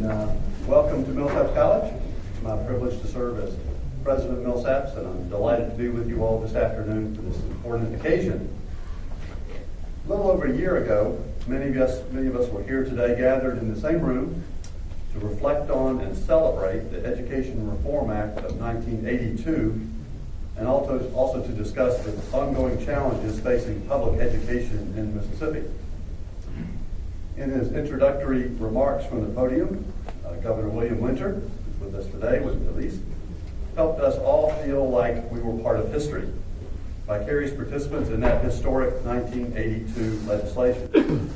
Welcome to Millsaps College. It's my privilege to serve as president of Millsaps, and I'm delighted to be with you all this afternoon for this important occasion. A little over a year ago, many of us were here today gathered in the same room to reflect on and celebrate the Education Reform Act of 1982, and also to discuss the ongoing challenges facing public education in Mississippi. In his introductory remarks from the podium, Governor William Winter, who's with us today, was at least, helped us all feel like we were part of history, vicarious participants in that historic 1982 legislation.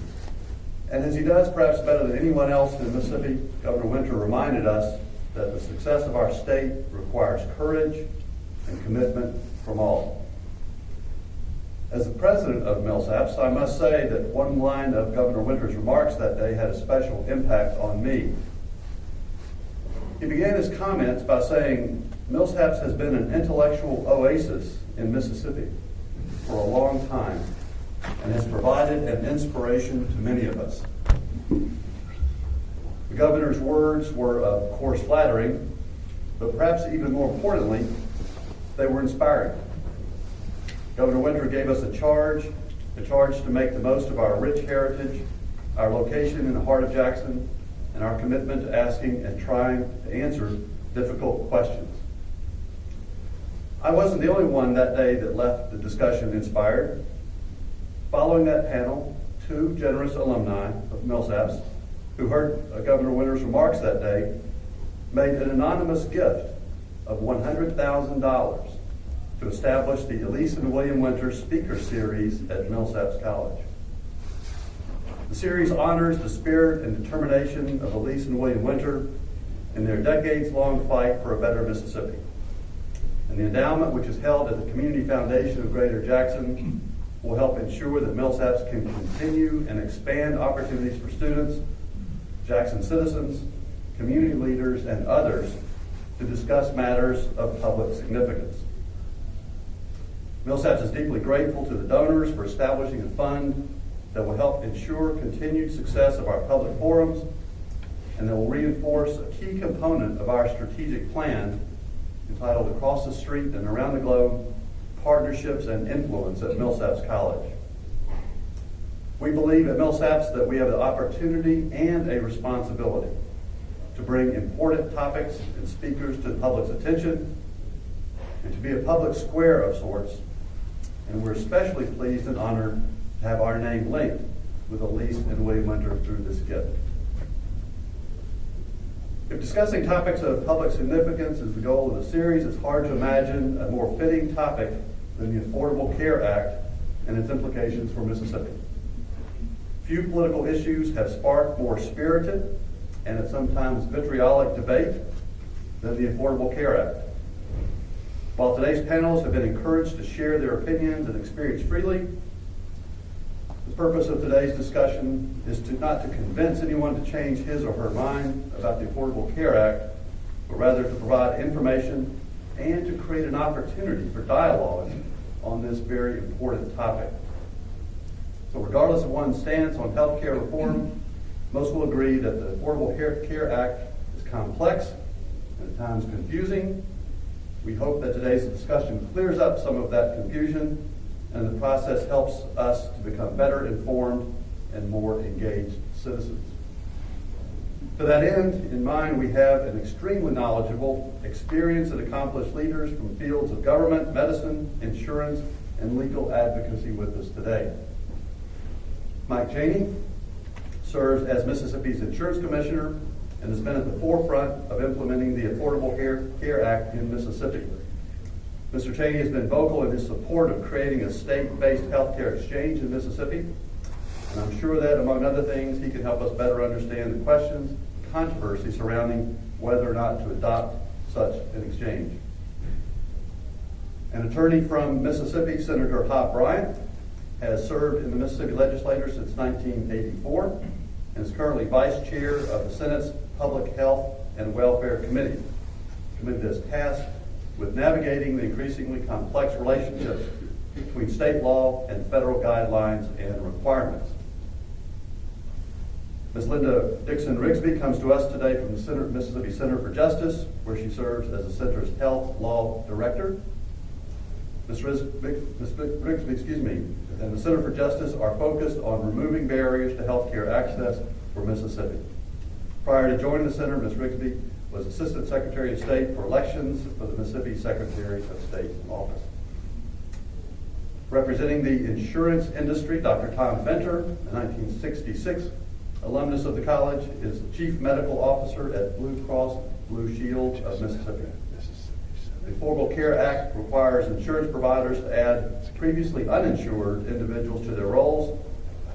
And as he does perhaps better than anyone else in Mississippi, Governor Winter reminded us that the success of our state requires courage and commitment from all. As the president of Millsaps, I must say that one line of Governor Winter's remarks that day had a special impact on me. He began his comments by saying, "Millsaps has been an intellectual oasis in Mississippi for a long time and has provided an inspiration to many of us." The governor's words were, of course, flattering, but perhaps even more importantly, they were inspiring. Governor Winter gave us a charge to make the most of our rich heritage, our location in the heart of Jackson, and our commitment to asking and trying to answer difficult questions. I wasn't the only one that day that left the discussion inspired. Following that panel, two generous alumni of Millsaps, who heard Governor Winter's remarks that day, made an anonymous gift of $100,000 to establish the Elise and William Winter Speaker Series at Millsaps College. The series honors the spirit and determination of Elise and William Winter in their decades-long fight for a better Mississippi. And the endowment, which is held at the Community Foundation of Greater Jackson, will help ensure that Millsaps can continue and expand opportunities for students, Jackson citizens, community leaders, and others to discuss matters of public significance. Millsaps is deeply grateful to the donors for establishing a fund that will help ensure continued success of our public forums and that will reinforce a key component of our strategic plan entitled Across the Street and Around the Globe, Partnerships and Influence at Millsaps College. We believe at Millsaps that we have the opportunity and a responsibility to bring important topics and speakers to the public's attention and to be a public square of sorts. And we're especially pleased and honored to have our name linked with Elise and William Winter through this gift. If discussing topics of public significance is the goal of the series, it's hard to imagine a more fitting topic than the Affordable Care Act and its implications for Mississippi. Few political issues have sparked more spirited and at sometimes vitriolic debate than the Affordable Care Act. While today's panelists have been encouraged to share their opinions and experience freely, the purpose of today's discussion is not to convince anyone to change his or her mind about the Affordable Care Act, but rather to provide information and to create an opportunity for dialogue on this very important topic. So regardless of one's stance on health care reform, most will agree that the Affordable Care Act is complex and at times confusing. We hope that today's discussion clears up some of that confusion and the process helps us to become better informed and more engaged citizens. To that end, in mind, we have an extremely knowledgeable, experienced, and accomplished leaders from fields of government, medicine, insurance, and legal advocacy with us today. Mike Chaney serves as Mississippi's Insurance Commissioner and has been at the forefront of implementing the Affordable Care Act in Mississippi. Mr. Chaney has been vocal in his support of creating a state-based healthcare exchange in Mississippi, and I'm sure that, among other things, he can help us better understand the questions and controversy surrounding whether or not to adopt such an exchange. An attorney from Mississippi, Senator Hob Bryan, has served in the Mississippi legislature since 1984 and is currently vice chair of the Senate's Public Health and Welfare Committee. The committee is tasked with navigating the increasingly complex relationships between state law and federal guidelines and requirements. Ms. Linda Dixon Rigsby comes to us today from the Mississippi Center for Justice, where she serves as the center's health law director. Ms. Rigsby, and the Center for Justice are focused on removing barriers to health care access for Mississippi. Prior to joining the center, Ms. Rigsby was Assistant Secretary of State for Elections for the Mississippi Secretary of State office. Representing the insurance industry, Dr. Tom Fenter, a 1966 alumnus of the college, is Chief Medical Officer at Blue Cross Blue Shield of Mississippi. The Affordable Care Act requires insurance providers to add previously uninsured individuals to their roles,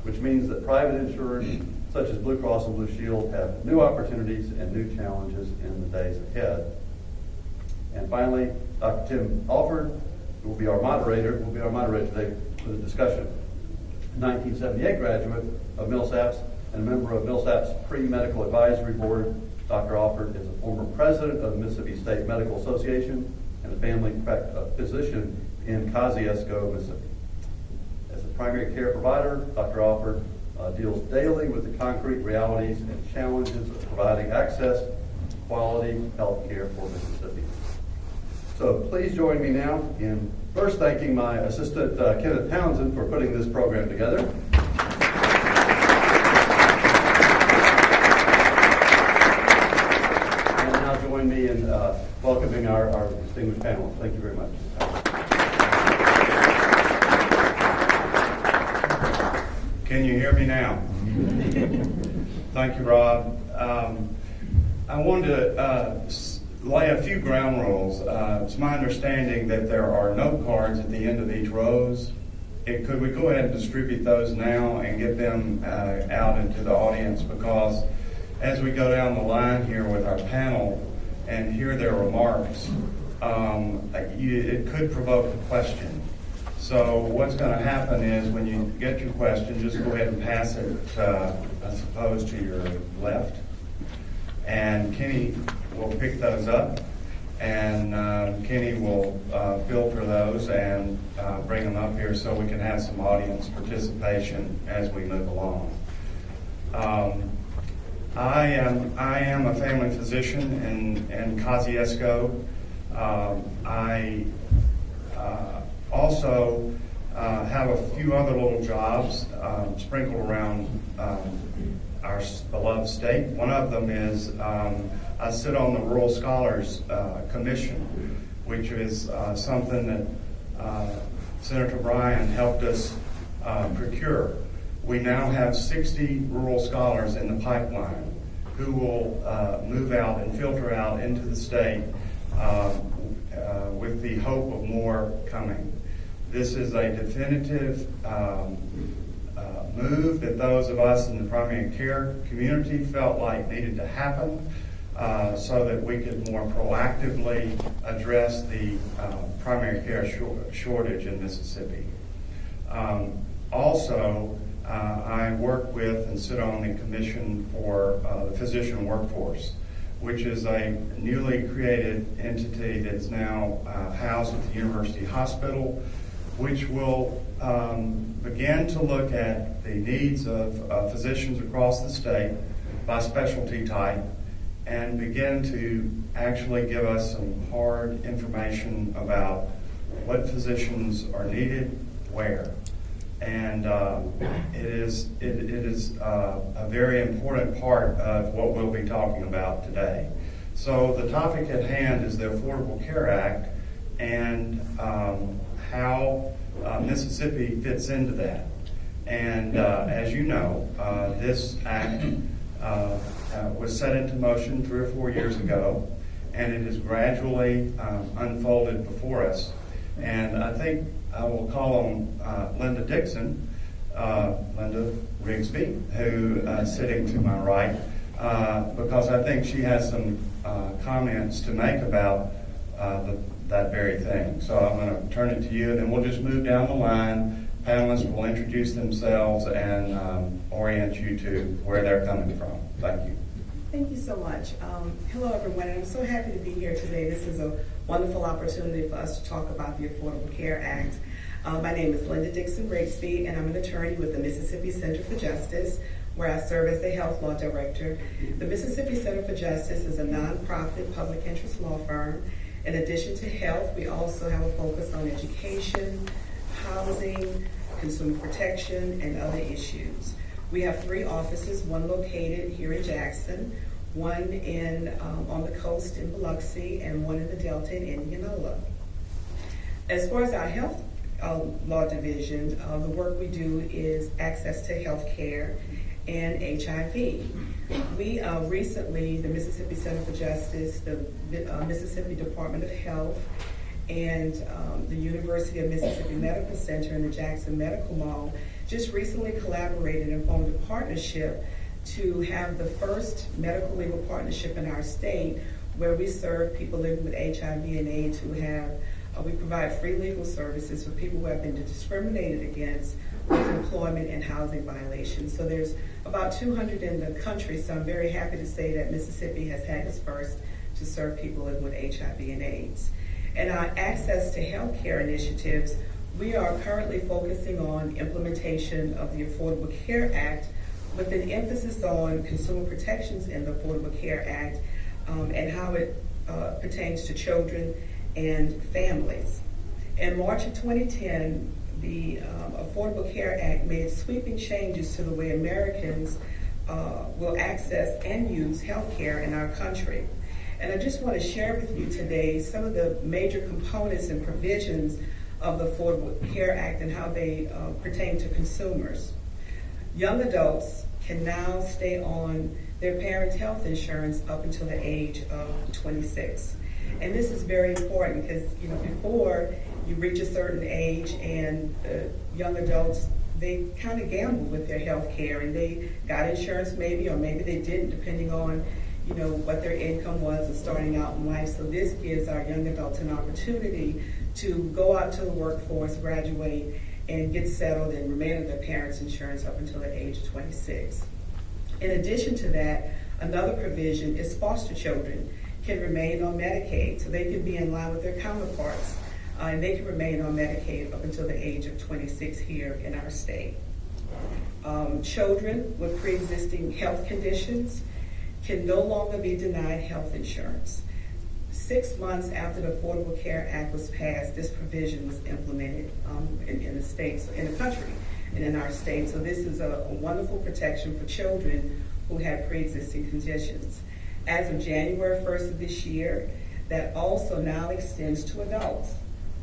which means that private insurers such as Blue Cross and Blue Shield have new opportunities and new challenges in the days ahead. And finally, Dr. Tim Alford will be our moderator today for the discussion. 1978 graduate of Millsaps and a member of Millsaps Pre-Medical Advisory Board, Dr. Alford is a former president of the Mississippi State Medical Association and a family physician in Kosciuszko, Mississippi. As a primary care provider, Dr. Alford deals daily with the concrete realities and challenges of providing access to quality health care for Mississippi. So please join me now in first thanking my assistant, Kenneth Townsend, for putting this program together. And now join me in welcoming our distinguished panel. Thank you very much. Can you hear me now? Thank you, Rob. I wanted to lay a few ground rules. It's my understanding that there are note cards at the end of each rows. Could we go ahead and distribute those now and get them out into the audience? Because as we go down the line here with our panel and hear their remarks, it could provoke a question. So what's going to happen is when you get your question, just go ahead and pass it, I suppose, to your left. And Kenny will pick those up, and Kenny will filter those and bring them up here so we can have some audience participation as we move along. I am a family physician in Kosciuszko. I also have a few other little jobs sprinkled around our beloved state. One of them is I sit on the Rural Scholars Commission, which is something that Senator Bryan helped us procure. We now have 60 rural scholars in the pipeline who will move out and filter out into the state with the hope of more coming. This is a definitive move that those of us in the primary care community felt like needed to happen so that we could more proactively address the primary care shortage in Mississippi. Also, I work with and sit on the Commission for the Physician Workforce, which is a newly created entity that's now housed at the University Hospital, which will begin to look at the needs of physicians across the state by specialty type and begin to actually give us some hard information about what physicians are needed where. And it is a very important part of what we'll be talking about today. So the topic at hand is the Affordable Care Act and how Mississippi fits into that. And as you know, this act was set into motion 3 or 4 years ago, and it has gradually unfolded before us. And I think I will call on Linda Dixon, Linda Rigsby, who is sitting to my right, because I think she has some comments to make about that very thing. So I'm going to turn it to you, and then we'll just move down the line. Panelists will introduce themselves and orient you to where they're coming from. Thank you. Thank you so much. Hello, everyone, and I'm so happy to be here today. This is a wonderful opportunity for us to talk about the Affordable Care Act. My name is Linda Dixon Rigsby, and I'm an attorney with the Mississippi Center for Justice. where I serve as the Health Law Director. The Mississippi Center for Justice is a nonprofit public interest law firm. In addition to health, we also have a focus on education, housing, consumer protection, and other issues. We have 3 offices, one located here in Jackson, one on the coast in Biloxi, and one in the Delta in Indianola. As far as our health law division, the work we do is access to health care and HIV. We recently, the Mississippi Center for Justice, the Mississippi Department of Health, and the University of Mississippi Medical Center and the Jackson Medical Mall just recently collaborated and formed a partnership to have the first medical legal partnership in our state where we serve people living with HIV and AIDS who have, we provide free legal services for people who have been discriminated against with employment and housing violations. So there's about 200 in the country, so I'm very happy to say that Mississippi has had its first to serve people living with HIV and AIDS. And our access to health care initiatives, we are currently focusing on implementation of the Affordable Care Act with an emphasis on consumer protections in the Affordable Care Act and how it pertains to children and families. In March of 2010, the Affordable Care Act made sweeping changes to the way Americans will access and use health care in our country. And I just want to share with you today some of the major components and provisions of the Affordable Care Act and how they pertain to consumers. Young adults can now stay on their parents' health insurance up until the age of 26. And this is very important because, before you reach a certain age and young adults, they kind of gamble with their health care and they got insurance maybe, or maybe they didn't, depending on what their income was and starting out in life. So this gives our young adults an opportunity to go out to the workforce, graduate, and get settled and remain on their parents' insurance up until the age of 26. In addition to that, another provision is foster children can remain on Medicaid, so they can be in line with their counterparts, and they can remain on Medicaid up until the age of 26 here in our state. Children with pre-existing health conditions can no longer be denied health insurance. 6 months after the Affordable Care Act was passed, this provision was implemented in the states, in the country, and in our state. So this is a wonderful protection for children who have pre-existing conditions. As of January 1st of this year, that also now extends to adults.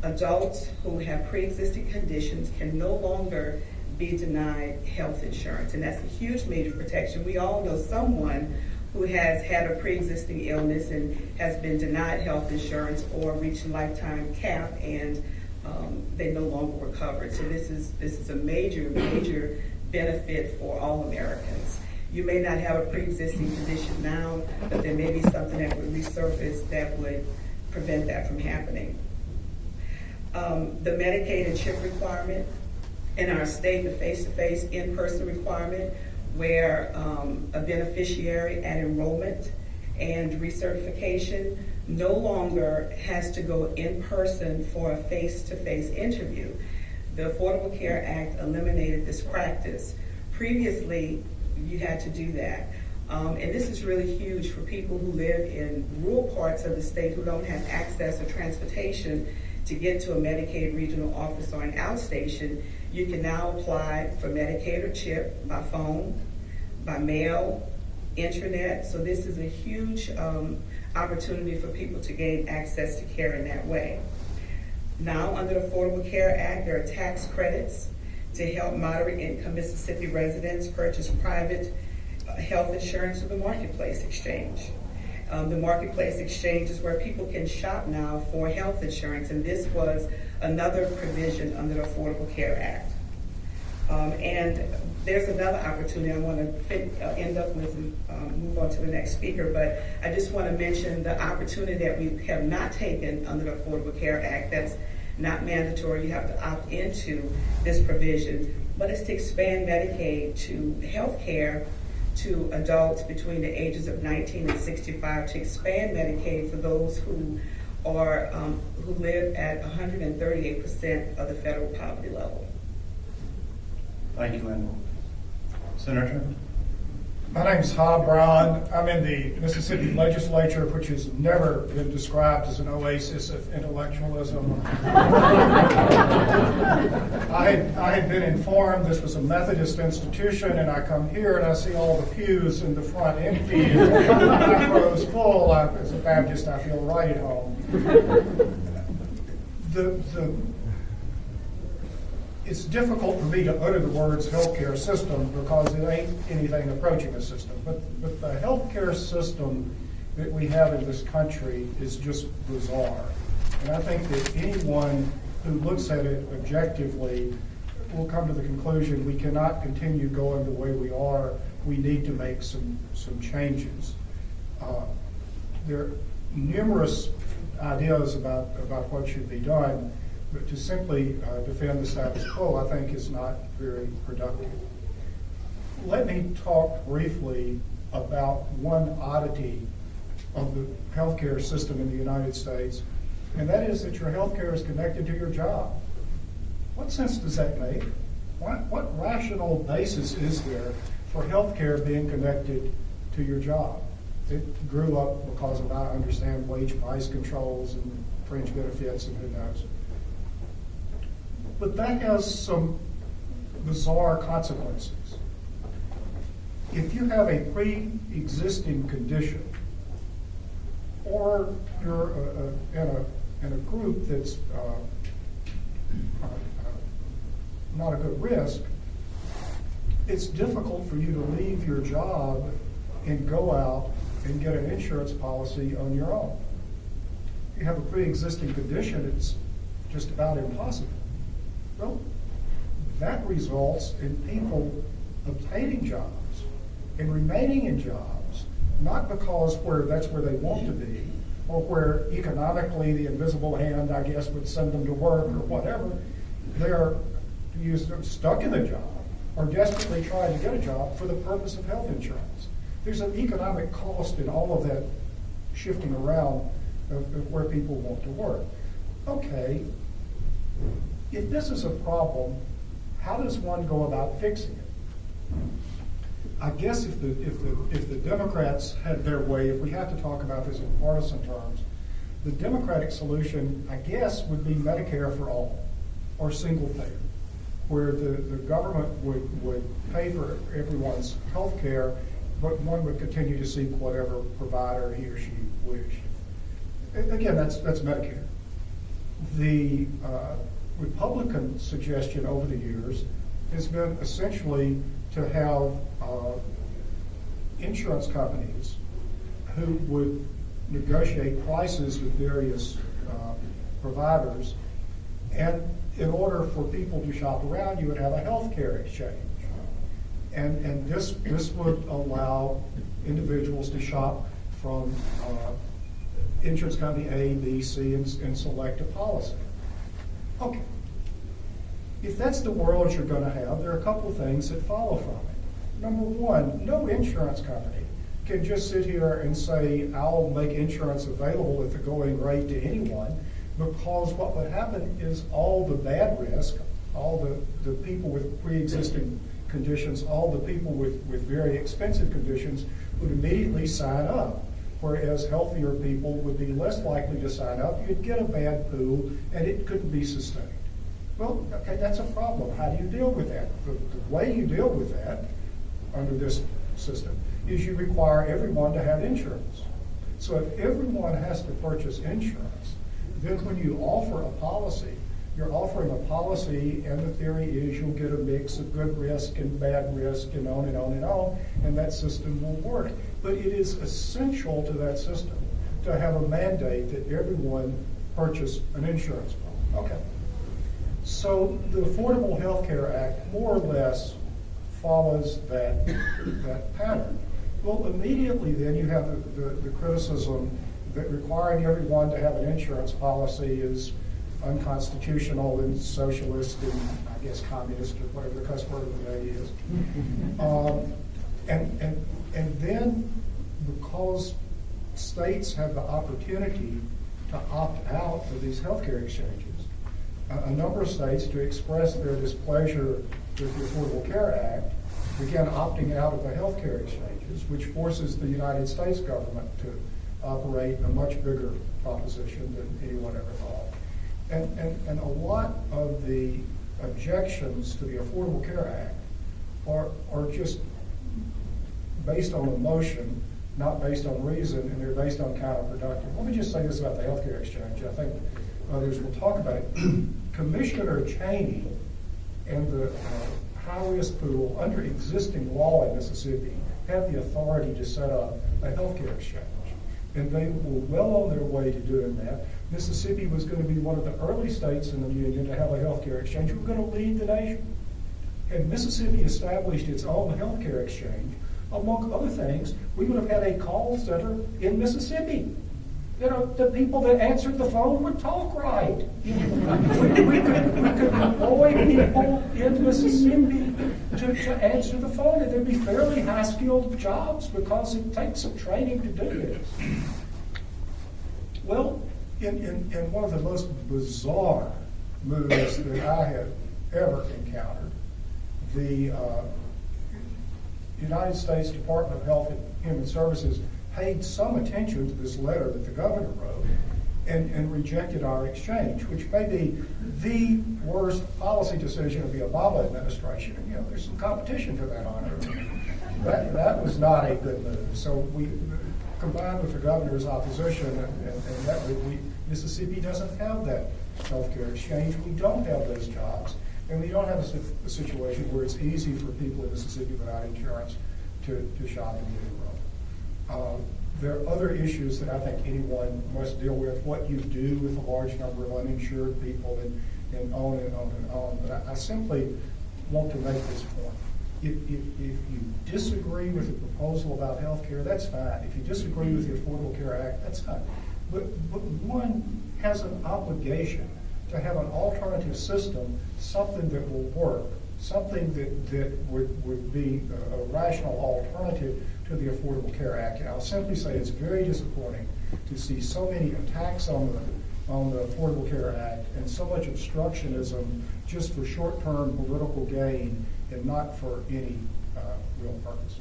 Adults who have pre-existing conditions can no longer be denied health insurance, and that's a huge major protection. We all know someone who has had a pre-existing illness and has been denied health insurance or reached a lifetime cap, and they no longer were covered. So this is a major benefit for all Americans. You may not have a pre-existing condition now, but there may be something that would resurface that would prevent that from happening. The Medicaid and CHIP requirement in our state, the face-to-face in-person requirement, where a beneficiary at enrollment and recertification no longer has to go in person for a face-to-face interview. The Affordable Care Act eliminated this practice. Previously, you had to do that. And this is really huge for people who live in rural parts of the state who don't have access or transportation to get to a Medicaid regional office or an outstation. You can now apply for Medicaid or CHIP by phone, by mail, internet. So this is a huge opportunity for people to gain access to care in that way. Now, under the Affordable Care Act, there are tax credits to help moderate income Mississippi residents purchase private health insurance through the Marketplace Exchange. The Marketplace Exchange is where people can shop now for health insurance, and this was another provision under the Affordable Care Act. And there's another opportunity I want to end up with and move on to the next speaker, but I just want to mention the opportunity that we have not taken under the Affordable Care Act. That's not mandatory. You have to opt into this provision, but it's to expand Medicaid to health care to adults between the ages of 19 and 65, to expand Medicaid for those who are who live at 138% of the federal poverty level. Thank you, Linda. Senator? My name's Hob Bryan. I'm in the Mississippi legislature, which has never been described as an oasis of intellectualism. I had been informed this was a Methodist institution, and I come here and I see all the pews in the front empty and the back rows full. As a Baptist, I feel right at home. It's difficult for me to utter the words healthcare system because it ain't anything approaching a system. But the healthcare system that we have in this country is just bizarre. And I think that anyone who looks at it objectively will come to the conclusion we cannot continue going the way we are. We need to make some changes. There are numerous ideas about what should be done. But to simply defend the status quo, I think, is not very productive. Let me talk briefly about one oddity of the healthcare system in the United States, and that is that your healthcare is connected to your job. What sense does that make? What rational basis is there for healthcare being connected to your job? It grew up because of, I understand, wage price controls and fringe benefits and who knows. But that has some bizarre consequences. If you have a pre-existing condition, or you're in a group that's not a good risk, it's difficult for you to leave your job and go out and get an insurance policy on your own. If you have a pre-existing condition, it's just about impossible. Well, that results in people obtaining jobs and remaining in jobs, not because that's where they want to be, or where economically the invisible hand, I guess, would send them to work or whatever. They're stuck in a job or desperately trying to get a job for the purpose of health insurance. There's an economic cost in all of that shifting around of where people want to work. Okay. If this is a problem, how does one go about fixing it? I guess if the Democrats had their way, if we have to talk about this in partisan terms, the Democratic solution, I guess, would be Medicare for all, or single payer, where the government would pay for everyone's health care, but one would continue to seek whatever provider he or she wished. Again, that's Medicare. The Republican suggestion over the years has been essentially to have insurance companies who would negotiate prices with various providers, and in order for people to shop around, you would have a health care exchange. And this would allow individuals to shop from insurance company A, B, C, and select a policy. Okay. If that's the world you're going to have, there are a couple of things that follow from it. Number one, no insurance company can just sit here and say, I'll make insurance available at the going rate to anyone, because what would happen is all the bad risk, all the people with pre-existing conditions, all the people with very expensive conditions would immediately sign up, whereas healthier people would be less likely to sign up. You'd get a bad pool, and it couldn't be sustained. Well, okay, that's a problem. How do you deal with that? The way you deal with that under this system is you require everyone to have insurance. So if everyone has to purchase insurance, then when you offer a policy, you're offering a policy, and the theory is you'll get a mix of good risk and bad risk and on and on and on, and that system will work. But it is essential to that system to have a mandate that everyone purchase an insurance policy. Okay. So the Affordable Health Care Act more or less follows that pattern. Well, immediately then you have the criticism that requiring everyone to have an insurance policy is unconstitutional and socialist and, I guess, communist or whatever the cuss word of the day is. And then because states have the opportunity to opt out of these healthcare exchanges, a number of states, to express their displeasure with the Affordable Care Act, began opting out of the healthcare exchanges, which forces the United States government to operate a much bigger proposition than anyone ever thought. And a lot of the objections to the Affordable Care Act are just based on emotion, not based on reason, and they're based on counterproductive. Let me just say this about the healthcare exchange. I think others will talk about it. Commissioner Chaney and the high-risk pool, under existing law in Mississippi, have the authority to set up a healthcare exchange. And they were well on their way to doing that. Mississippi was going to be one of the early states in the union to have a healthcare exchange. We were going to lead the nation. And Mississippi established its own healthcare exchange. Among other things, we would have had a call center in Mississippi. You know, the people that answered the phone would talk right. We could employ people in Mississippi to answer the phone, and there'd be fairly high-skilled jobs because it takes some training to do this. Well, in one of the most bizarre moves that I have ever encountered, the United States Department of Health and Human Services paid some attention to this letter that the governor wrote and rejected our exchange, which may be the worst policy decision of the Obama administration. And, you know, there's some competition for that honor. That was not a good move. So we, combined with the governor's opposition, and that Mississippi doesn't have that healthcare exchange. We don't have those jobs. And we don't have a situation where it's easy for people in Mississippi without insurance to shop and get enrolled. There are other issues that I think anyone must deal with, what you do with a large number of uninsured people, and on and on and on. But I simply want to make this point. If you disagree with the proposal about health care, that's fine. If you disagree with the Affordable Care Act, that's fine. But one has an obligation to have an alternative system, something that will work, something that would be a rational alternative to the Affordable Care Act. And I'll simply say it's very disappointing to see so many attacks on the Affordable Care Act and so much obstructionism just for short-term political gain and not for any real purpose.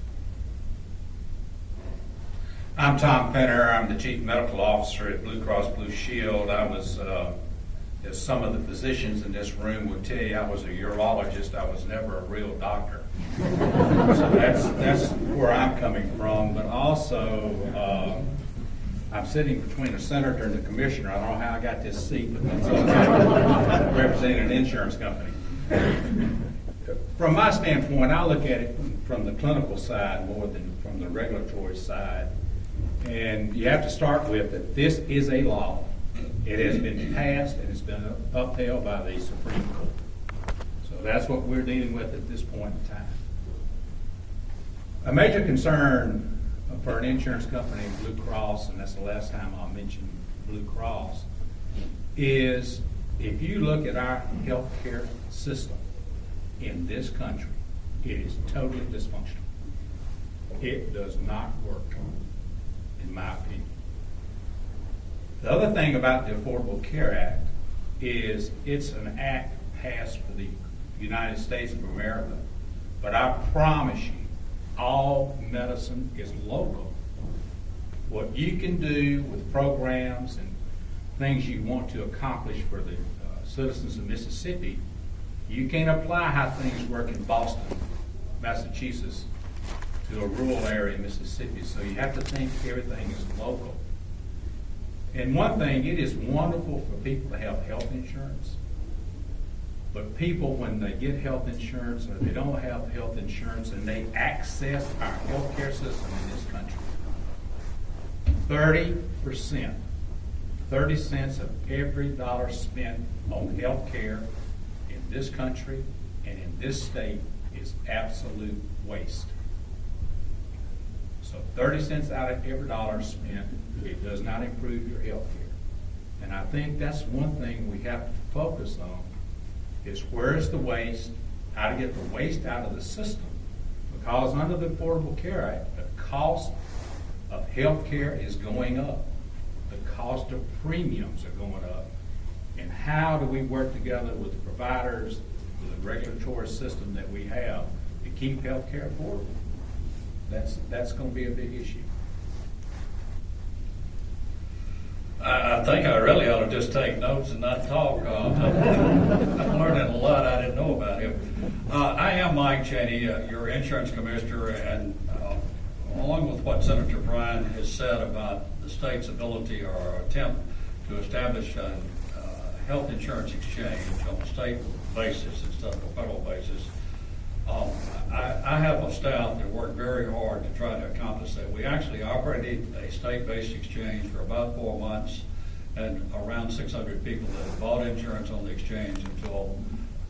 I'm Tom Fenter. I'm the Chief Medical Officer at Blue Cross Blue Shield. I was, as some of the physicians in this room would tell you, I was a urologist. I was never a real doctor. So that's where I'm coming from. But also, I'm sitting between a senator and a commissioner. I don't know how I got this seat, but that's okay. Representing an insurance company. From my standpoint, I look at it from the clinical side more than from the regulatory side. And you have to start with that this is a law. It has been passed and it's been upheld by the Supreme Court. So that's what we're dealing with at this point in time. A major concern for an insurance company, Blue Cross, and that's the last time I'll mention Blue Cross, is if you look at our health care system in this country, it is totally dysfunctional. It does not work, in my opinion. The other thing about the Affordable Care Act is it's an act passed for the United States of America, but I promise you, all medicine is local. What you can do with programs and things you want to accomplish for the citizens of Mississippi, you can't apply how things work in Boston, Massachusetts, to a rural area in Mississippi. So you have to think everything is local. And one thing, it is wonderful for people to have health insurance. But people, when they get health insurance or they don't have health insurance and they access our health care system in this country, 30%, 30 cents of every dollar spent on health care in this country and in this state is absolute waste. So 30 cents out of every dollar spent, it does not improve your health care. And I think that's one thing we have to focus on is where is the waste, how to get the waste out of the system. Because under the Affordable Care Act, the cost of health care is going up. The cost of premiums are going up. And how do we work together with the providers, with the regulatory system that we have to keep health care affordable. That's going to be a big issue. I think I really ought to just take notes and not talk. I'm learning a lot I didn't know about him. I am Mike Chaney, your insurance commissioner, and along with what Senator Bryan has said about the state's ability or attempt to establish a health insurance exchange on a state basis instead of a federal basis, I have a staff that worked very hard to try to accomplish that. We actually operated a state-based exchange for about 4 months, and around 600 people that bought insurance on the exchange until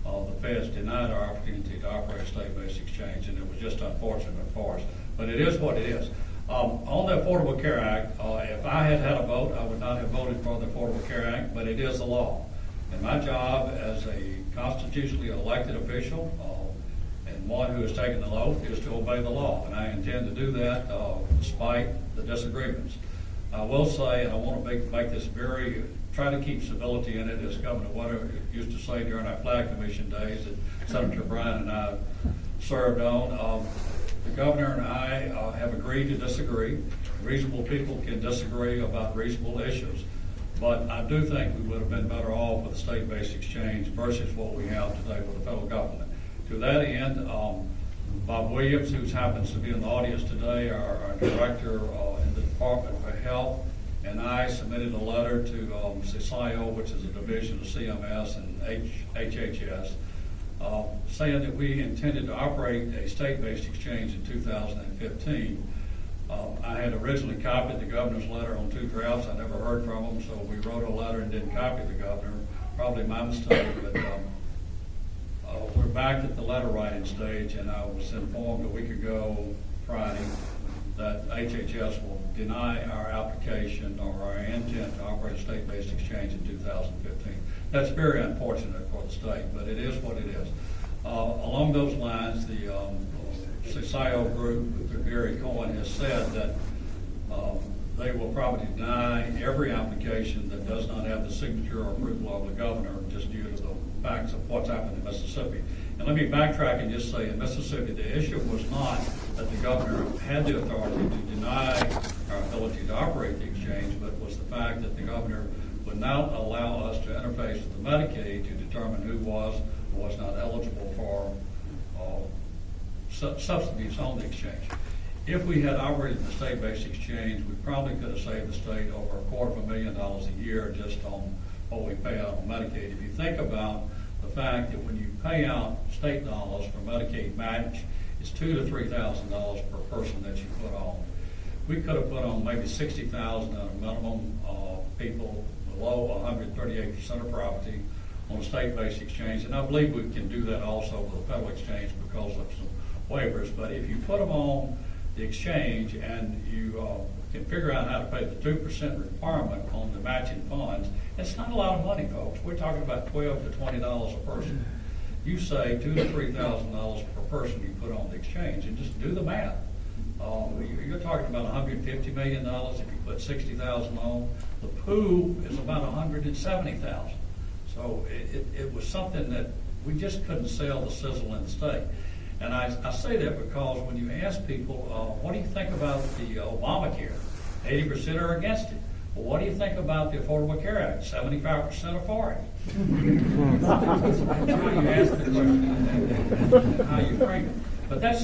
the feds denied our opportunity to operate a state-based exchange, and it was just unfortunate for us. But it is what it is. On the Affordable Care Act, if I had had a vote, I would not have voted for the Affordable Care Act, but it is the law. And my job as a constitutionally elected official, and one who has taken the oath, is to obey the law, and I intend to do that despite the disagreements. I will say, and I want to make this try to keep civility in it, as Governor Wetter used to say during our Flag Commission days that Senator Bryan and I served on. The governor and I have agreed to disagree. Reasonable people can disagree about reasonable issues, but I do think we would have been better off with a state-based exchange versus what we have today with the federal government. To that end, Bob Williams, who happens to be in the audience today, our director in the Department of Health, and I submitted a letter to CSIO, which is a division of CMS and HHS, saying that we intended to operate a state-based exchange in 2015. I had originally copied the governor's letter on 2 drafts. I never heard from him, so we wrote a letter and didn't copy the governor. Probably my mistake, but we're back at the letter writing stage, and I was informed a week ago, Friday, that HHS will deny our application or our intent to operate a state-based exchange in 2015. That's very unfortunate for the state, but it is what it is. Along those lines, the CSIO group, Gary Cohen, has said that they will probably deny every application that does not have the signature or approval of the governor, just due to the facts of what's happened in Mississippi. And let me backtrack and just say, in Mississippi, the issue was not that the governor had the authority to deny our ability to operate the exchange, but was the fact that the governor would not allow us to interface with the Medicaid to determine who was or was not eligible for subsidies on the exchange. If we had operated the state-based exchange, we probably could have saved the state over $250,000 a year just on what we pay out on Medicaid. If you think about the fact that when you pay out state dollars for Medicaid match, it's $2,000 to $3,000 per person that you put on. We could have put on maybe $60,000 on a minimum people below 138% of property on a state-based exchange, and I believe we can do that also with a federal exchange because of some waivers. But if you put them on the exchange and you can figure out how to pay the 2% requirement on the matching funds, it's not a lot of money, folks. We're talking about $12 to $20 a person. You say $2,000 to $3,000 per person you put on the exchange, and just do the math. You're talking about $150 million if you put $60,000 on. The pool is about $170,000. So it was something that we just couldn't sell the sizzle in the state. And I say that because when you ask people, what do you think about the Obamacare? 80% are against it. Well, what do you think about the Affordable Care Act? 75% are for it. That's how you ask the question and how you frame it. But that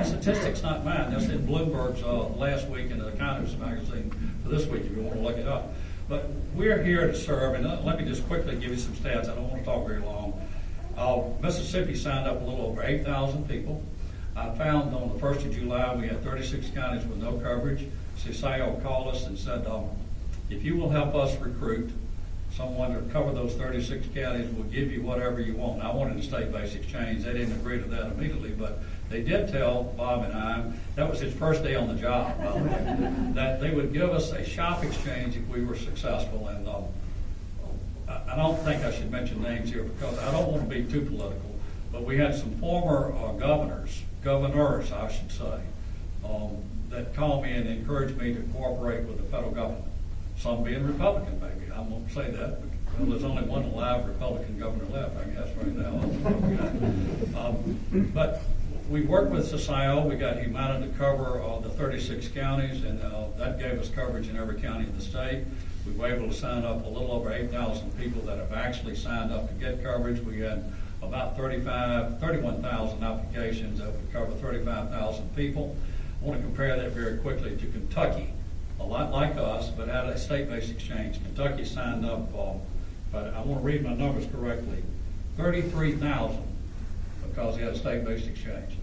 statistic's not mine. That's in Bloomberg's last week in the Economist magazine for this week, if you want to look it up. But we're here to serve, and let me just quickly give you some stats. I don't want to talk very long. Mississippi signed up a little over 8,000 people. I found on the 1st of July we had 36 counties with no coverage. CSIO called us and said, if you will help us recruit someone to cover those 36 counties, we'll give you whatever you want. I wanted a state-based exchange. They didn't agree to that immediately, but they did tell Bob and I, that was his first day on the job, by the way, that they would give us a shop exchange if we were successful. And I don't think I should mention names here because I don't want to be too political, but we had some former governors, I should say, that called me and encouraged me to cooperate with the federal government. Some being Republican, maybe. I won't say that, but well, there's only one alive Republican governor left, I guess, right now. But We worked with SSIO. We got Humana to cover the 36 counties, and that gave us coverage in every county in the state. We were able to sign up a little over 8,000 people that have actually signed up to get coverage. We had about 31,000 applications that would cover 35,000 people. I want to compare that very quickly to Kentucky, a lot like us, but had a state-based exchange. Kentucky signed up, but I want to read my numbers correctly, 33,000 because they had a state-based exchange.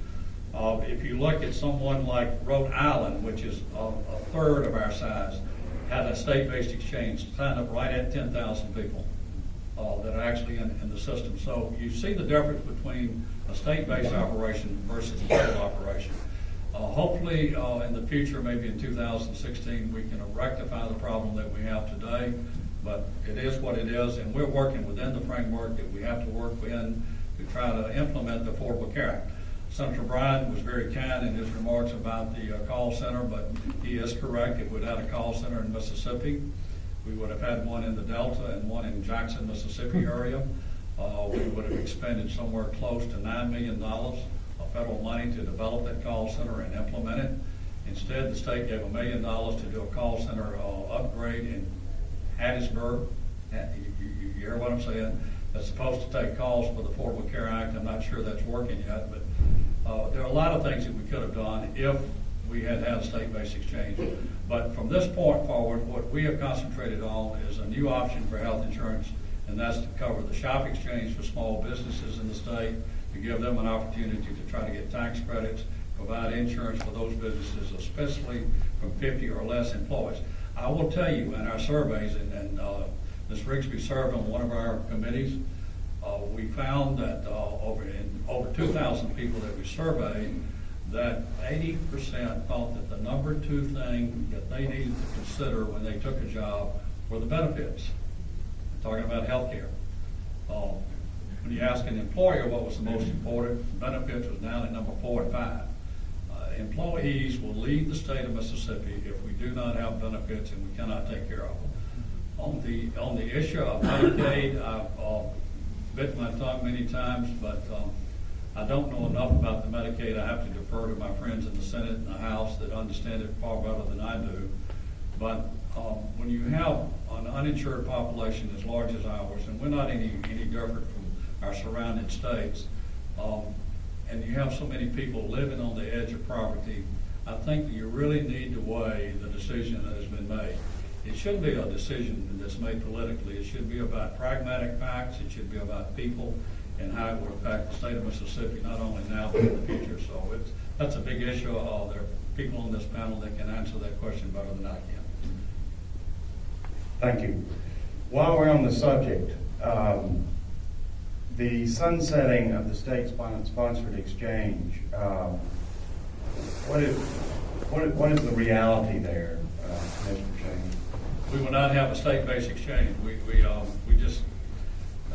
If you look at someone like Rhode Island, which is a third of our size, had a state-based exchange, signed up right at 10,000 people that are actually in the system. So you see the difference between a state-based operation versus a federal operation. Hopefully, in the future, maybe in 2016, we can rectify the problem that we have today, but it is what it is, and we're working within the framework that we have to work within to try to implement the Affordable Care Act. Senator Bryan was very kind in his remarks about the call center, but he is correct. If we'd had a call center in Mississippi, we would have had one in the Delta and one in Jackson, Mississippi area. We would have expended somewhere close to $9 million of federal money to develop that call center and implement it. Instead, the state gave $1 million to do a call center upgrade in Hattiesburg. You hear what I'm saying? That's supposed to take calls for the Affordable Care Act. I'm not sure that's working yet, but there are a lot of things that we could have done if we had had a state-based exchange. But from this point forward, what we have concentrated on is a new option for health insurance, and that's to cover the shop exchange for small businesses in the state, to give them an opportunity to try to get tax credits, provide insurance for those businesses, especially from 50 or less employees. I will tell you, in our surveys, and Ms. Rigsby served on one of our committees, we found that over 2,000 people that we surveyed, that 80% thought that the number 2 thing that they needed to consider when they took a job were the benefits. We're talking about health care. When you ask an employer what was the most important, benefits was down at number 4 and 5. Employees will leave the state of Mississippi if we do not have benefits and we cannot take care of them. On the issue of Medicaid, I've bit my tongue many times, but I don't know enough about the Medicaid. I have to defer to my friends in the Senate and the House that understand it far better than I do. But when you have an uninsured population as large as ours, and we're not any different from our surrounding states, and you have so many people living on the edge of poverty, I think that you really need to weigh the decision that has been made. It shouldn't be a decision that's made politically. It should be about pragmatic facts. It should be about people and how it will affect the state of Mississippi, not only now but in the future. So that's a big issue. There are people on this panel that can answer that question better than I can. Thank you. While we're on the subject, the sunsetting of the state-sponsored exchange, what is the reality there, Mr. Chaney? We will not have a state-based exchange. We just,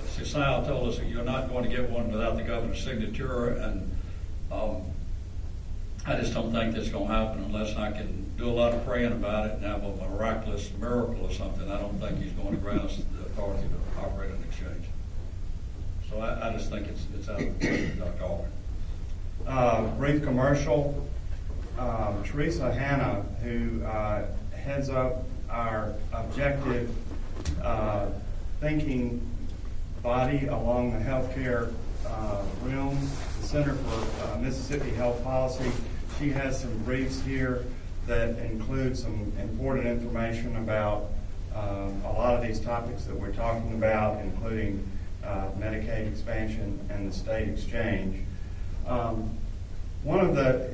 society told us that you're not going to get one without the governor's signature, and I just don't think that's going to happen unless I can do a lot of praying about it and have a miraculous miracle or something. I don't think he's going to grant us the authority to operate an exchange. So I just think it's out of Dr. Alford. Brief commercial. Teresa Hanna, who heads up our objective thinking body along the healthcare realm, the Center for Mississippi Health Policy. She has some briefs here that include some important information about a lot of these topics that we're talking about, including Medicaid expansion and the state exchange. One of the,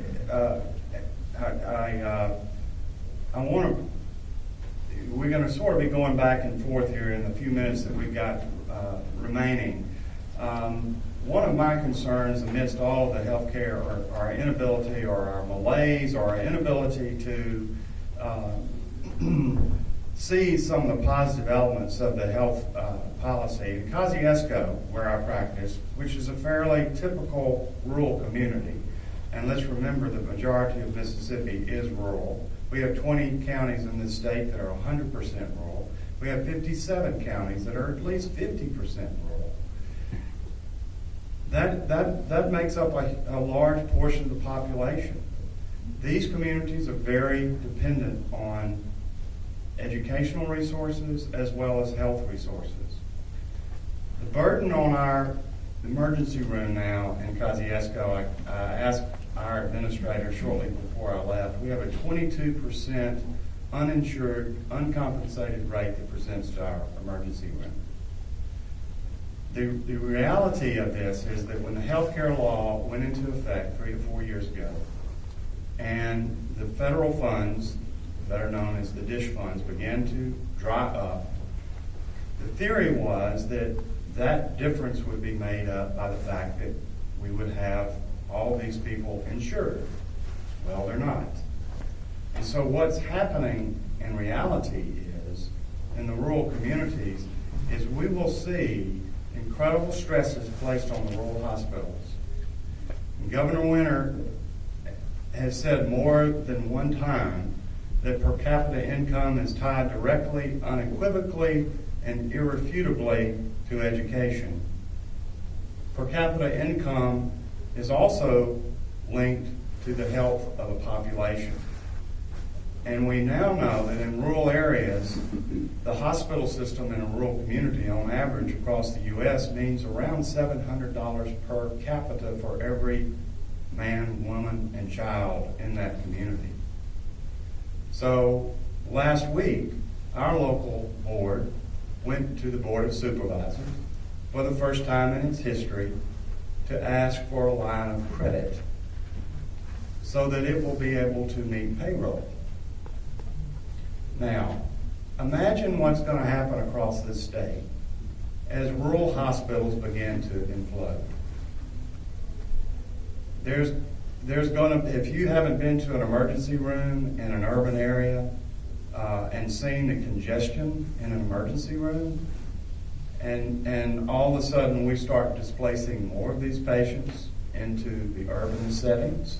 we're going to sort of be going back and forth here in the few minutes that we've got remaining. One of my concerns amidst all of the healthcare or our inability or our malaise or our inability to see some of the positive elements of the health policy. Kosciuszko, where I practice, which is a fairly typical rural community, and let's remember the majority of Mississippi is rural. We have 20 counties in this state that are 100% rural. We have 57 counties that are at least 50% rural. that makes up a large portion of the population. These communities are very dependent on educational resources as well as health resources. The burden on our emergency room now in Kosciuszko, I asked our administrator shortly before I left, we have a 22% uninsured, uncompensated rate that presents to our emergency room. The reality of this is that when the health care law went into effect 3 to 4 years ago, and the federal funds, better known as the DISH funds, began to dry up, the theory was that that difference would be made up by the fact that we would have all these people insured. Well, they're not. And so what's happening in reality is, in the rural communities, is we will see incredible stresses placed on the rural hospitals. And Governor Winter has said more than one time that per capita income is tied directly, unequivocally, and irrefutably to education. Per capita income is also linked to the health of a population. And we now know that in rural areas, the hospital system in a rural community on average across the U.S. means around $700 per capita for every man, woman, and child in that community. So last week, our local board went to the Board of Supervisors for the first time in its history to ask for a line of credit so that it will be able to meet payroll. Now, imagine what's going to happen across this state as rural hospitals begin to implode. There's going to, if you haven't been to an emergency room in an urban area and seen the congestion in an emergency room, and all of a sudden we start displacing more of these patients into the urban settings,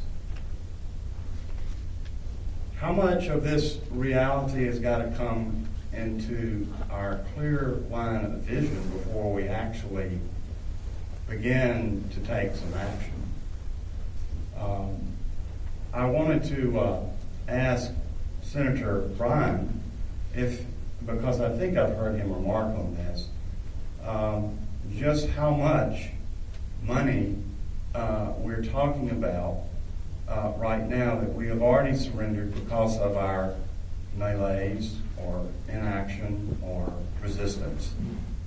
how much of this reality has got to come into our clear line of vision before we actually begin to take some action? I wanted to ask Senator Bryan because I think I've heard him remark on this, just how much money we're talking about right now that we have already surrendered because of our melees or inaction or resistance.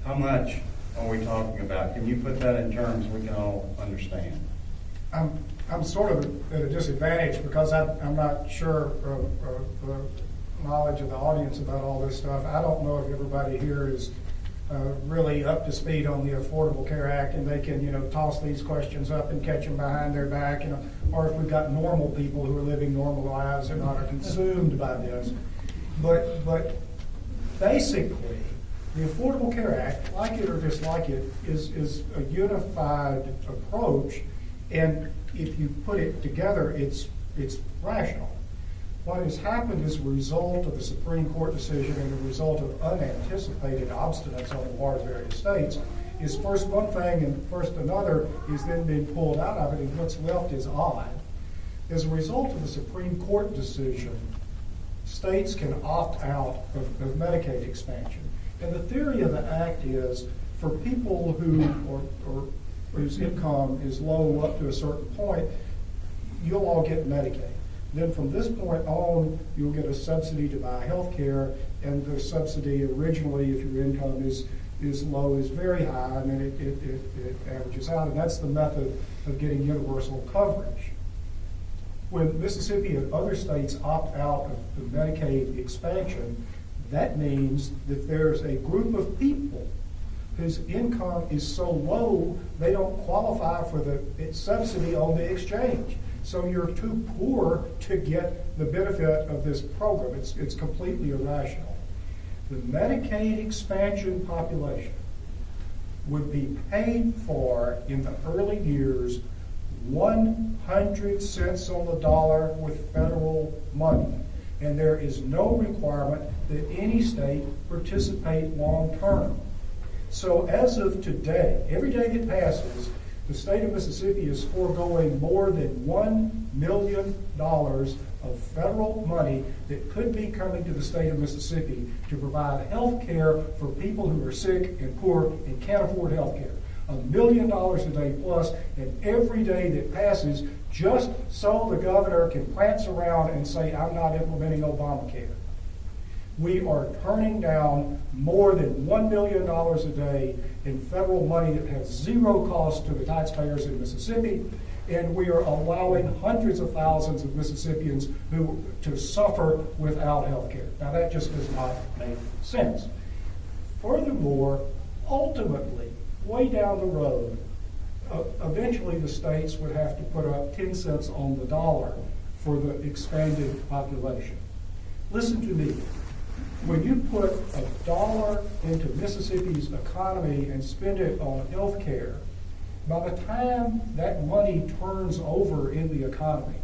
How much are we talking about? Can you put that in terms we can all understand? I'm sort of at a disadvantage because I'm not sure of the knowledge of the audience about all this stuff. I don't know if everybody here is really up to speed on the Affordable Care Act, and they can, toss these questions up and catch them behind their back, or if we've got normal people who are living normal lives and not are consumed by this. But basically, the Affordable Care Act, like it or dislike it, is a unified approach, and if you put it together, it's rational. What has happened as a result of the Supreme Court decision and a result of unanticipated obstinance on the part of various states is first one thing and first another is then being pulled out of it, and what's left is odd. As a result of the Supreme Court decision, states can opt out of Medicaid expansion. And the theory of the act is for people whose income is low up to a certain point, you'll all get Medicaid. Then from this point on, you'll get a subsidy to buy health care, and the subsidy originally, if your income is low, is very high, and then it averages out, and that's the method of getting universal coverage. When Mississippi and other states opt out of the Medicaid expansion, that means that there's a group of people whose income is so low they don't qualify for the subsidy on the exchange. So you're too poor to get the benefit of this program. It's completely irrational. The Medicaid expansion population would be paid for in the early years 100 cents on the dollar with federal money. And there is no requirement that any state participate long term. So as of today, every day that passes, The state of Mississippi is foregoing more than $1 million of federal money that could be coming to the state of Mississippi to provide health care for people who are sick and poor and can't afford health care. $1 million a day plus, and every day that passes, just so the governor can prance around and say, I'm not implementing Obamacare. We are turning down more than $1 million a day in federal money that has zero cost to the taxpayers in Mississippi, and we are allowing hundreds of thousands of Mississippians to suffer without health care. Now, that just does not make sense. Furthermore, ultimately, way down the road, eventually the states would have to put up 10 cents on the dollar for the expanded population. Listen to me. When you put $1 into Mississippi's economy and spend it on health care, by the time that money turns over in the economy,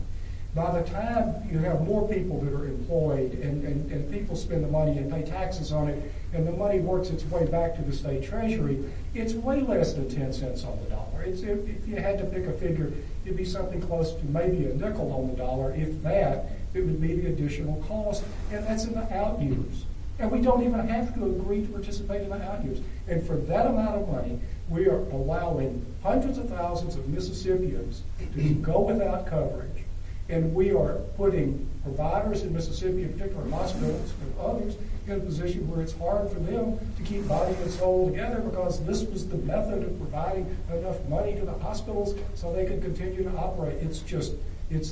by the time you have more people that are employed and people spend the money and pay taxes on it, and the money works its way back to the state treasury, it's way less than 10 cents on the dollar. If you had to pick a figure, it'd be something close to maybe a nickel on the dollar. If that, it would be the additional cost, and that's in the out years. And we don't even have to agree to participate in the out years. And for that amount of money, we are allowing hundreds of thousands of Mississippians to go without coverage. And we are putting providers in Mississippi, in particular hospitals and others, in a position where it's hard for them to keep body and soul together, because this was the method of providing enough money to the hospitals so they could continue to operate. It's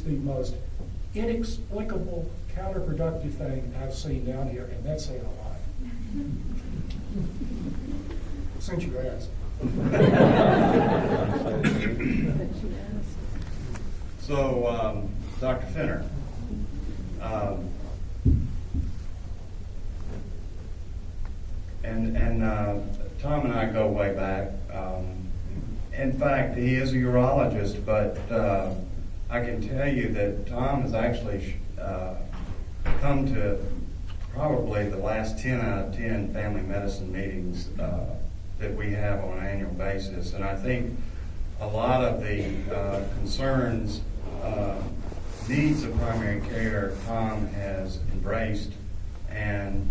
the most inexplicable, counterproductive thing I've seen down here, and that's saying a lot. Since you asked. So, Dr. Fenter, and Tom and I go way back. In fact, he is a urologist, but I can tell you that Tom has actually come to probably the last 10 out of 10 family medicine meetings that we have on an annual basis. And I think a lot of the concerns, needs of primary care, Tom has embraced and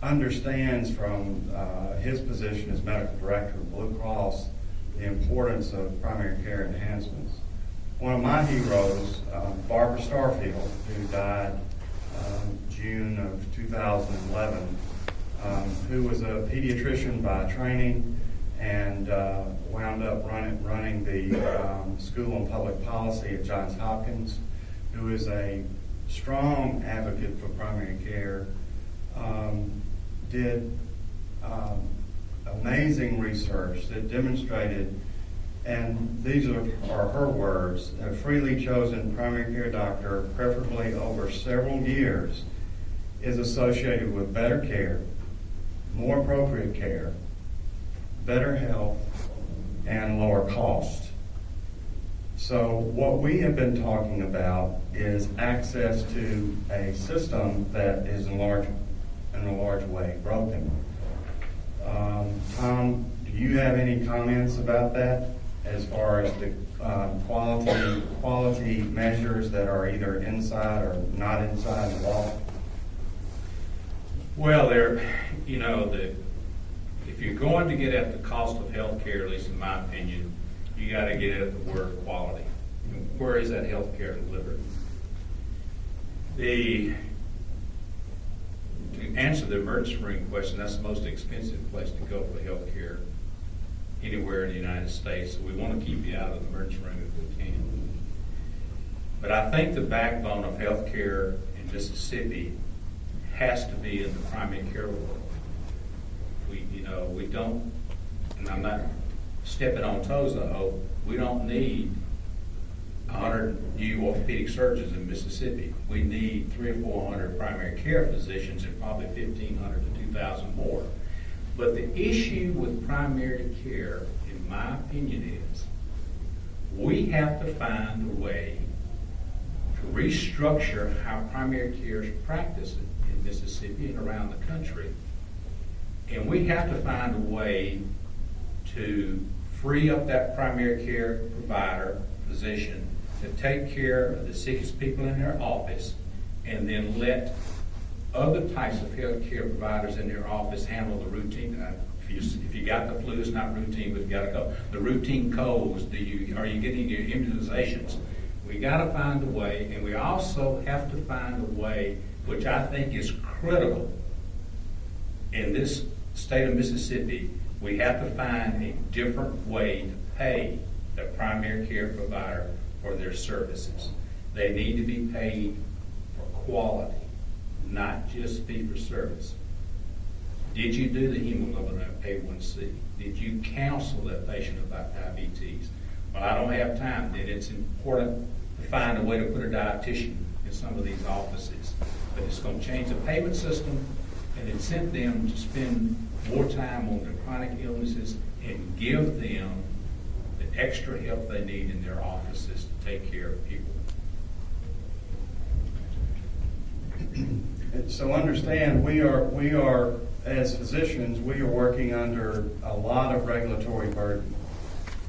understands from his position as medical director of Blue Cross the importance of primary care enhancements. One of my heroes, Barbara Starfield, who died June of 2011, who was a pediatrician by training and wound up running the School on Public Policy at Johns Hopkins, who is a strong advocate for primary care, did amazing research that demonstrated, and these are her words, a freely chosen primary care doctor, preferably over several years, is associated with better care, more appropriate care, better health, and lower cost. So what we have been talking about is access to a system that is in a large way broken. Tom, do you have any comments about that as far as the quality measures that are either inside or not inside the law? Well, if you're going to get at the cost of health care, at least in my opinion, you got to get at the word quality. Where is that health care delivered? To answer the emergency room question, that's the most expensive place to go for health care anywhere in the United States. So we want to keep you out of the emergency room if we can. But I think the backbone of health care in Mississippi has to be in the primary care world. We don't, and I'm not stepping on toes, I hope, we don't need 100 new orthopedic surgeons in Mississippi. We need 300 or 400 primary care physicians and probably 1,500 to 2,000 more. But the issue with primary care, in my opinion, is we have to find a way to restructure how primary care is practiced in Mississippi and around the country. And we have to find a way to free up that primary care provider physician to take care of the sickest people in their office, and then let other types of health care providers in their office handle the routine. If you got the flu, it's not routine, but you got to go. The routine colds, are you getting your immunizations? We got to find a way, and we also have to find a way, which I think is critical in this state of Mississippi. We have to find a different way to pay the primary care provider for their services. They need to be paid for quality, not just fee for service. Did you do the hemoglobin A1C? Did you counsel that patient about diabetes? Well, I don't have time. Then it's important to find a way to put a dietitian in some of these offices. But it's going to change the payment system and incent them to spend more time on their chronic illnesses and give them the extra help they need in their offices to take care of people. So understand, we are as physicians, we are working under a lot of regulatory burden.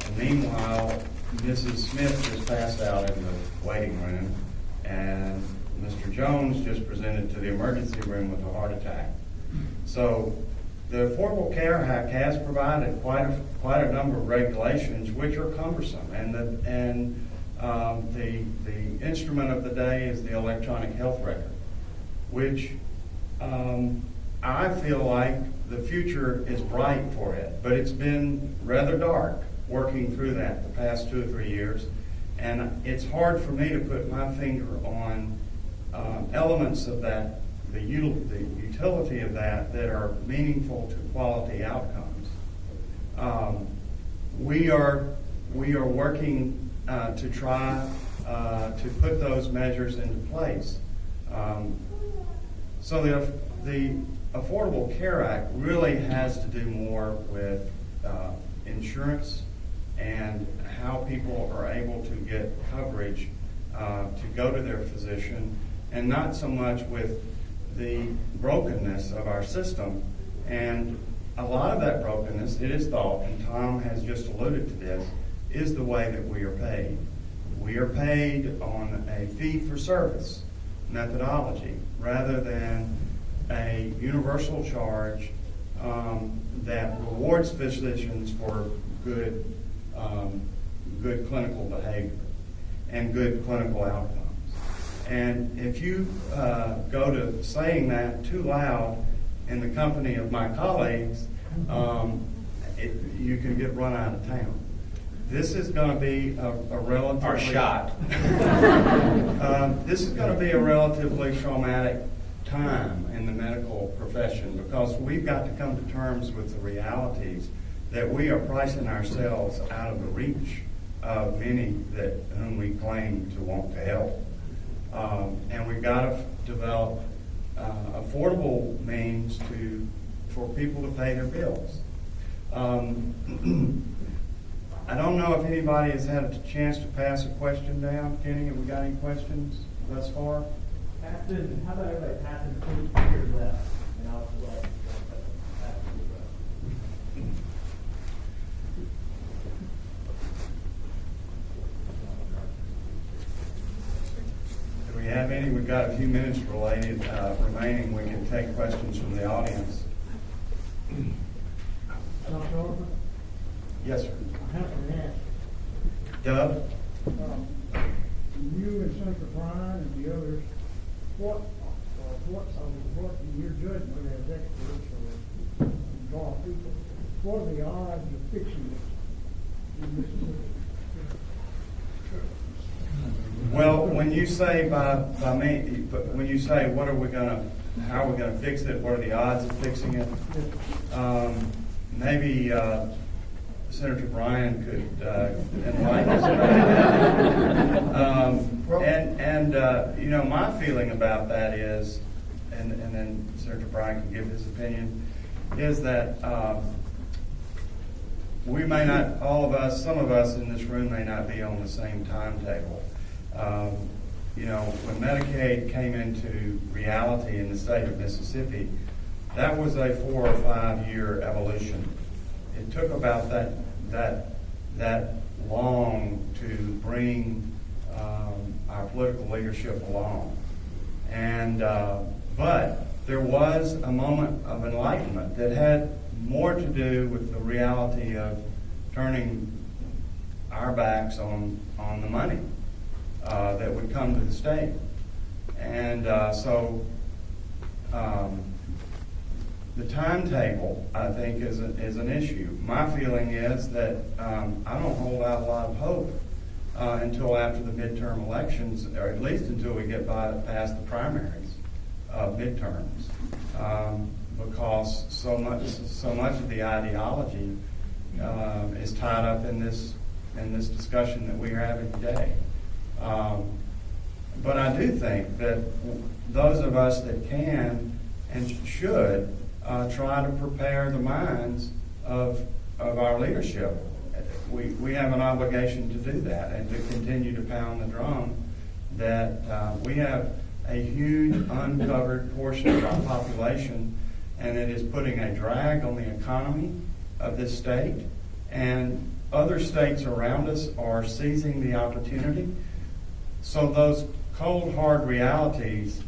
And meanwhile, Mrs. Smith just passed out in the waiting room, and Mr. Jones just presented to the emergency room with a heart attack. So the Affordable Care Act has provided quite a number of regulations which are cumbersome, and the instrument of the day is the electronic health record, which I feel like the future is bright for it, but it's been rather dark working through that the past 2 or 3 years, and it's hard for me to put my finger on elements of that, the utility of that are meaningful to quality outcomes. We are working to try to put those measures into place. So the Affordable Care Act really has to do more with insurance and how people are able to get coverage to go to their physician, and not so much with the brokenness of our system. And a lot of that brokenness, it is thought, and Tom has just alluded to this, is the way that we are paid. We are paid on a fee-for-service methodology rather than a universal charge that rewards physicians for good clinical behavior and good clinical outcomes. And if you go to saying that too loud in the company of my colleagues, you can get run out of town. This is going to be a relatively... Or shot. This is going to be a relatively traumatic time in the medical profession, because we've got to come to terms with the realities that we are pricing ourselves out of the reach of many whom we claim to want to help. And we've got to develop affordable means for people to pay their bills. I don't know if anybody has had a chance to pass a question down. Kenny, have we got any questions thus far? How about everybody passing 2 years left? And I'll Do we have any? We've got a few minutes remaining. We can take questions from the audience. Dr. Oliver? Yes, sir. I have to ask. Doug? You and Senator Bryan and the others, what in your judgment as experts or involved people, what are the odds of fixing it in Mississippi? Well, when you say when you say how are we gonna fix it? What are the odds of fixing it? Maybe Senator Bryan could enlighten us. My feeling about that is, and then Senator Bryan can give his opinion, is that we may not, some of us in this room may not be on the same timetable. When Medicaid came into reality in the state of Mississippi, that was a 4 or 5 year evolution. It took about that that long to bring our political leadership along. And but there was a moment of enlightenment that had more to do with the reality of turning our backs on the money that would come to the state. And so the timetable, I think, is an issue. My feeling is that I don't hold out a lot of hope until after the midterm elections, or at least until we get past the primaries, midterms, because so much of the ideology is tied up in this discussion that we are having today. But I do think that those of us that can and should try to prepare the minds of our leadership. We have an obligation to do that and to continue to pound the drum that we have a huge uncovered portion of our population, and it is putting a drag on the economy of this state. And other states around us are seizing the opportunity. So those cold, hard realities,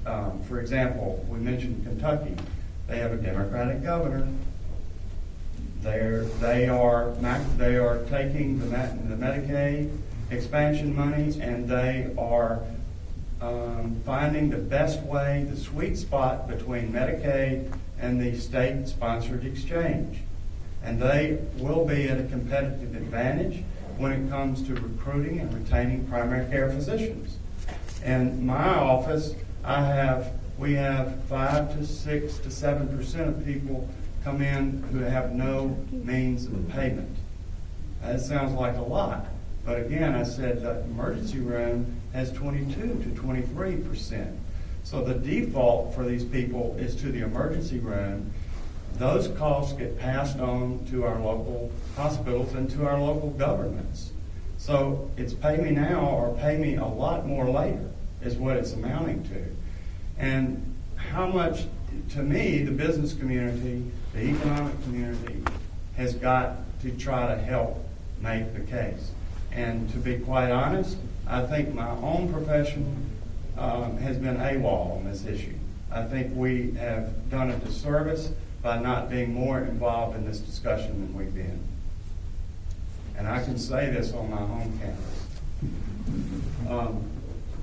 for example, we mentioned Kentucky. They have a Democratic governor. They are taking the Medicaid expansion money, and they are finding the best way, the sweet spot between Medicaid and the state-sponsored exchange. And they will be at a competitive advantage when it comes to recruiting and retaining primary care physicians. In my office, we have 5 to 6 to 7% of people come in who have no means of payment. That sounds like a lot, but again, I said the emergency room has 22 to 23%. So the default for these people is to the emergency room. Those costs get passed on to our local hospitals and to our local governments. So it's pay me now or pay me a lot more later is what it's amounting to. And how much, to me, the business community, the economic community has got to try to help make the case. And to be quite honest, I think my own profession has been AWOL on this issue. I think we have done a disservice by not being more involved in this discussion than we've been. And I can say this on my home campus.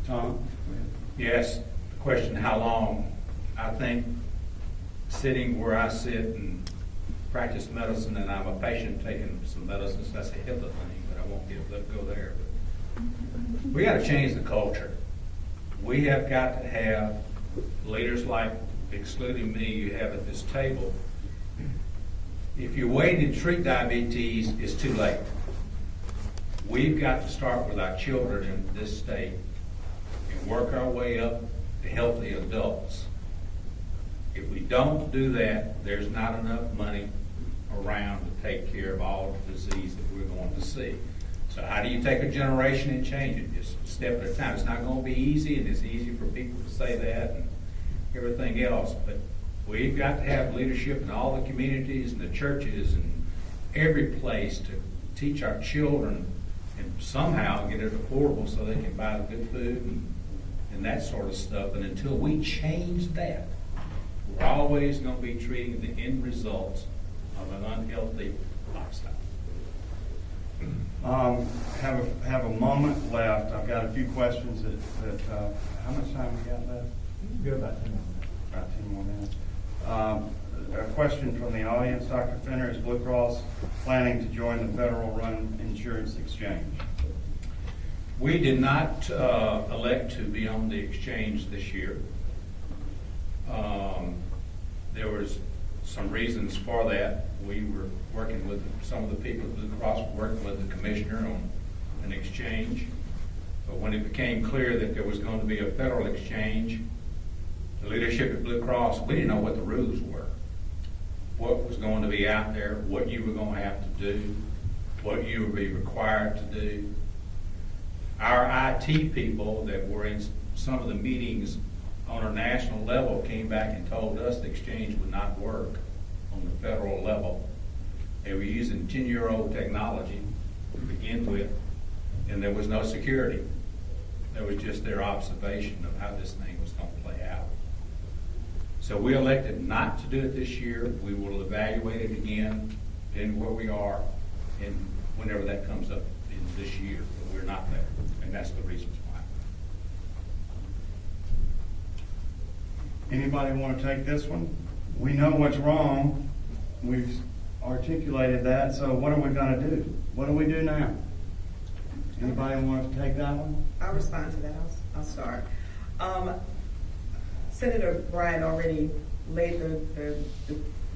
Tom? Yes, the question, how long? I think sitting where I sit and practice medicine, and I'm a patient taking some medicines, that's a HIPAA thing, but I won't go there. But we got to change the culture. We have got to have leaders like, excluding me, you have at this table. If you're waiting to treat diabetes, it's too late. We've got to start with our children in this state and work our way up to healthy adults. If we don't do that, there's not enough money around to take care of all the disease that we're going to see. So how do you take a generation and change it? Just a step at a time. It's not going to be easy, and it's easy for people to say that and everything else, but we've got to have leadership in all the communities and the churches and every place to teach our children and somehow get it affordable so they can buy the good food and that sort of stuff. And until we change that, we're always going to be treating the end results of an unhealthy lifestyle. Have a moment left. I've got a few questions that how much time we got left? Go about 10 more minutes. About 10 more minutes. A question from the audience. Dr. Fenter, is Blue Cross planning to join the federal-run insurance exchange? We did not elect to be on the exchange this year. There was some reasons for that. We were working with some of the people at Blue Cross, working with the commissioner on an exchange. But when it became clear that there was going to be a federal exchange, the leadership at Blue Cross, we didn't know what the rules were, what was going to be out there, what you were going to have to do, what you would be required to do. Our IT people that were in some of the meetings on a national level came back and told us the exchange would not work on the federal level. They were using 10-year-old technology, to begin with, and there was no security. There was just their observation of how this thing was going to play out. So we elected not to do it this year. We will evaluate it again in where we are and whenever that comes up in this year. But we're not there, and that's the reasons why. Anybody want to take this one? We know what's wrong. We've articulated that, so what are we going to do? What do we do now? Anybody want to take that one? I'll respond to that. I'll start. Senator Bryan already laid the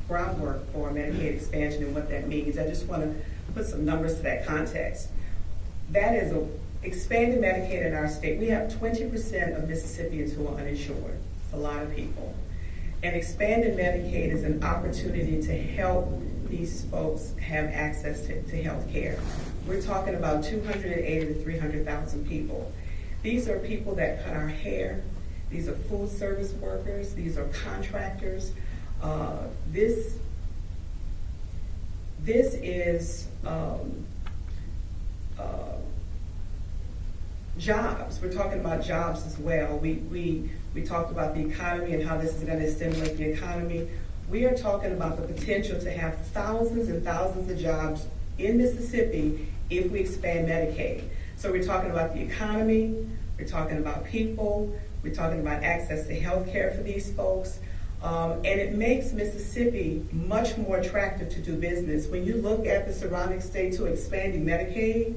groundwork for Medicaid expansion and what that means. I just want to put some numbers to that context. That is expanding Medicaid in our state. We have 20% of Mississippians who are uninsured. It's a lot of people. And expanding Medicaid is an opportunity to help these folks have access to health care. We're talking about 280 to 300,000 people. These are people that cut our hair. These are food service workers. These are contractors. This is jobs. We're talking about jobs as well. We talked about the economy and how this is going to stimulate the economy. We are talking about the potential to have thousands and thousands of jobs in Mississippi if we expand Medicaid. So we're talking about the economy, we're talking about people, we're talking about access to health care for these folks. And it makes Mississippi much more attractive to do business. When you look at the surrounding states who are expanding Medicaid,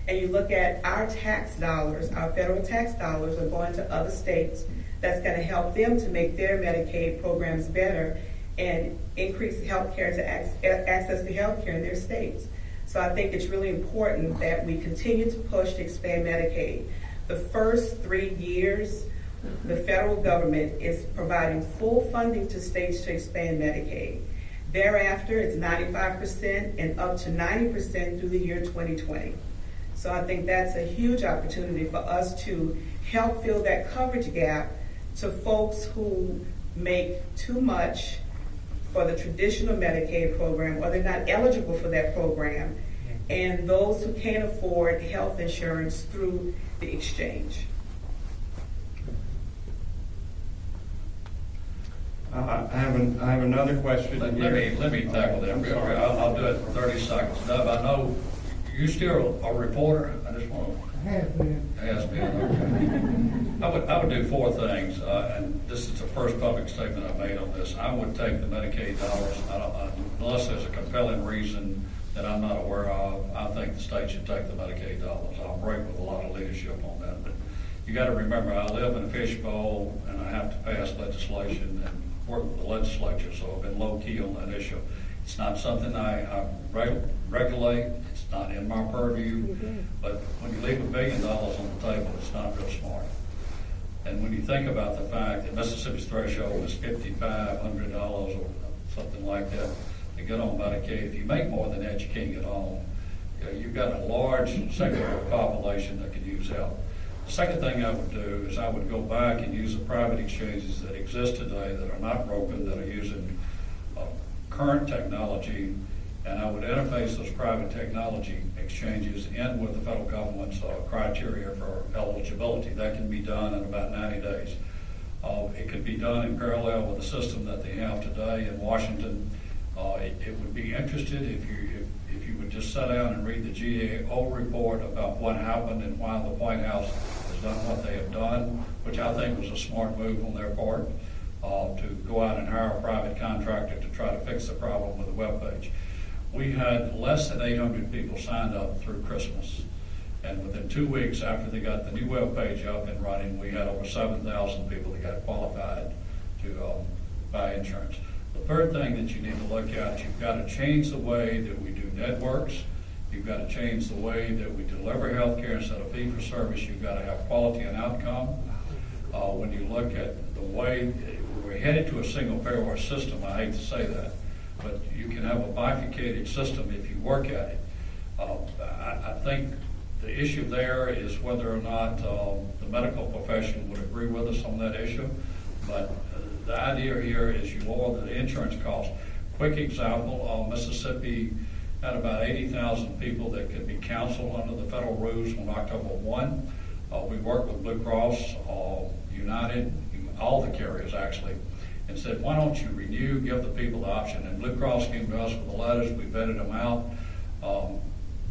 and you look at our tax dollars, our federal tax dollars are going to other states, that's going to help them to make their Medicaid programs better and increase health care to access to health care in their states. So I think it's really important that we continue to push to expand Medicaid. The first 3 years, the federal government is providing full funding to states to expand Medicaid. Thereafter, it's 95% and up to 90% through the year 2020. So I think that's a huge opportunity for us to help fill that coverage gap to folks who make too much for the traditional Medicaid program, or they're not eligible for that program, and those who can't afford health insurance through the exchange. I have another question. Let me tackle that. I'll do it in 30 seconds. Dub, I know you still a reporter. I just want to. Has been. Has been. Okay. I would do 4 things, and this is the first public statement I made on this. I would take the Medicaid dollars, unless there's a compelling reason that I'm not aware of. I think the state should take the Medicaid dollars. I'll break with a lot of leadership on that, but you got to remember, I live in a fishbowl, and I have to pass legislation and work with the legislature, so I've been low key on that issue. It's not something I regulate. It's not in my purview. But when you leave $1 billion on the table, it's not real smart. And when you think about the fact that Mississippi's threshold is $5,500 or something like that to get on Medicaid, if you make more than that, you can't get on. You've got a large segment of the population that could use help. The second thing I would do is I would go back and use the private exchanges that exist today that are not broken, that are using current technology, and I would interface those private technology exchanges in with the federal government's criteria for eligibility. That can be done in about 90 days. It could be done in parallel with the system that they have today in Washington. It would be interested if you would just sit down and read the GAO report about what happened and why the White House has done what they have done, which I think was a smart move on their part, to go out and hire a private contractor to try to fix the problem with the webpage. We had less than 800 people signed up through Christmas, and within 2 weeks after they got the new webpage up and running, we had over 7,000 people that got qualified to buy insurance. The third thing that you need to look at, you've got to change the way that we do networks. You've got to change the way that we deliver health care instead of fee-for-service. You've got to have quality and outcome. When you look at the way we're headed to a single payer system, I hate to say that, but you can have a bifurcated system if you work at it. I think the issue there is whether or not the medical profession would agree with us on that issue. But the idea here is you lower the insurance cost. Quick example, Mississippi had about 80,000 people that could be counseled under the federal rules on October 1. We worked with Blue Cross, United, all the carriers actually, and said, why don't you renew, give the people the option. And Blue Cross came to us with the letters, we vetted them out.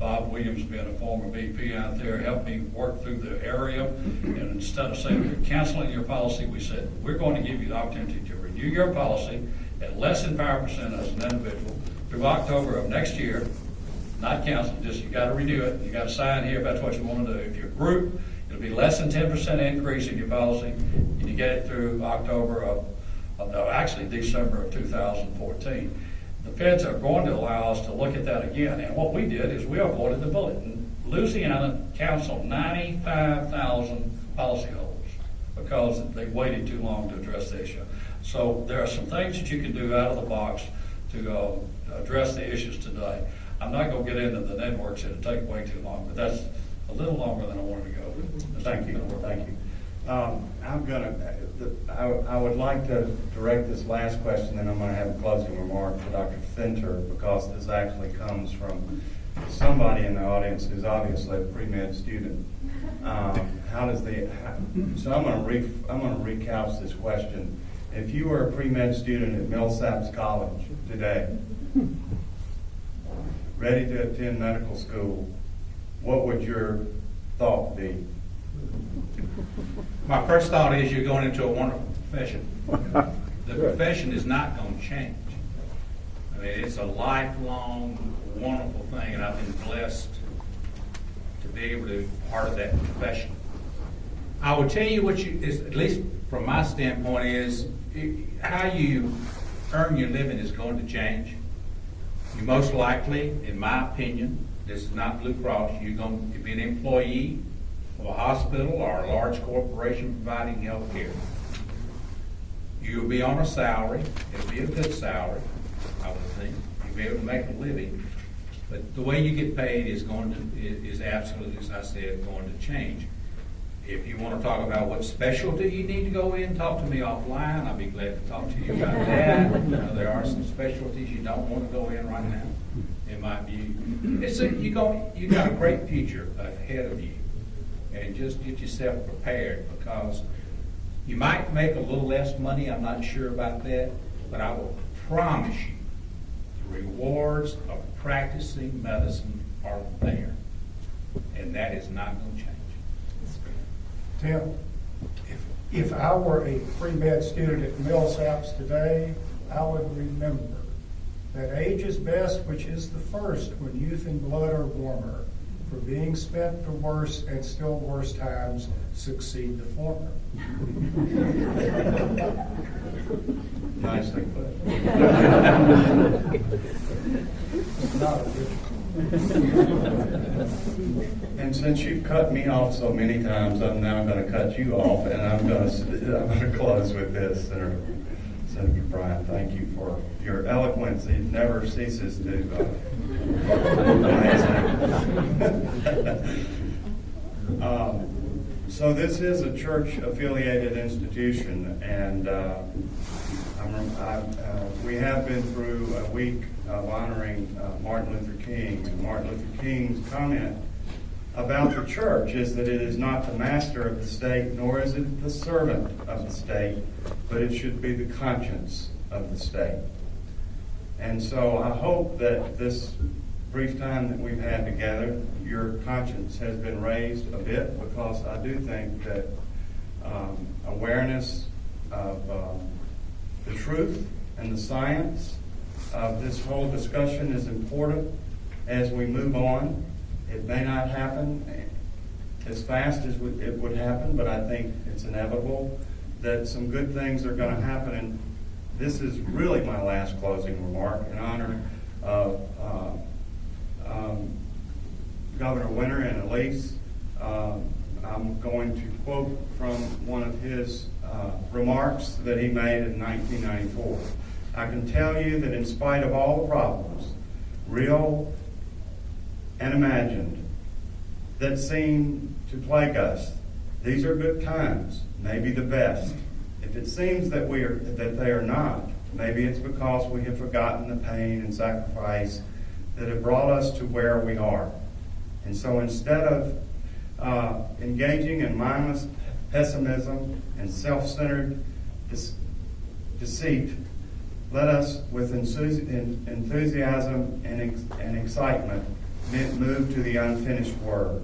Bob Williams, being a former VP out there, helped me work through the area. And instead of saying you're canceling your policy, we said, we're going to give you the opportunity to renew your policy at less than 5% as an individual through October of next year. Not cancel, just you got to renew it. You got to sign here if that's what you want to do. If you're a group, it'll be less than 10% increase in your policy, and you get it through actually December of 2014. The feds are going to allow us to look at that again, and what we did is we avoided the bullet. Louisiana counseled 95,000 policyholders because they waited too long to address the issue. So there are some things that you can do out of the box to address the issues today. I'm not going to get into the networks, it'll take way too long, but that's a little longer than I wanted to go. Thank you. Thank you. I would like to direct this last question, and I'm going to have a closing remark to Dr. Fenter, because this actually comes from somebody in the audience who's obviously a pre-med student. So I'm going to recouch this question. If you were a pre-med student at Millsaps College today, ready to attend medical school, what would your thought be? My first thought is you're going into a wonderful profession. The profession is not going to change. I mean, it's a lifelong, wonderful thing, and I've been blessed to be able to be part of that profession. I will tell you what at least from my standpoint, is how you earn your living is going to change. You most likely, in my opinion, this is not Blue Cross, you're going to be an employee of a hospital or a large corporation providing health care. You'll be on a salary. It'll be a good salary, I would think. You'll be able to make a living. But the way you get paid is absolutely, as I said, going to change. If you want to talk about what specialty you need to go in, talk to me offline. I'll be glad to talk to you about that. There are some specialties you don't want to go in right now, in my view. You got a great future ahead of you. And just get yourself prepared, because you might make a little less money. I'm not sure about that, but I will promise you the rewards of practicing medicine are there, and that is not going to change. Tim, if I were a pre-med student at Millsaps today, I would remember that age is best which is the first, when youth and blood are warmer. For being spent for worse and still worse times succeed the former. Nicely put. Not a And since you've cut me off so many times, I'm now going to cut you off, and I'm going to close with this, Senator Bryan. Thank you for your eloquence. It never ceases to. So this is a church-affiliated institution, and we have been through a week of honoring Martin Luther King. And Martin Luther King's comment about the church is that it is not the master of the state, nor is it the servant of the state, but it should be the conscience of the state. And so I hope that this brief time that we've had together, your conscience has been raised a bit, because I do think that awareness of the truth and the science of this whole discussion is important as we move on. It may not happen as fast as it would happen, but I think it's inevitable that some good things are going to happen. And this is really my last closing remark in honor of Governor Winter and Elise. I'm going to quote from one of his remarks that he made in 1994. I can tell you that in spite of all the problems, real and imagined, that seem to plague us, these are good times, maybe the best. If it seems that they are not, maybe it's because we have forgotten the pain and sacrifice that have brought us to where we are. And so instead of engaging in mindless pessimism and self-centered deceit, let us, with enthusiasm and excitement, move to the unfinished work,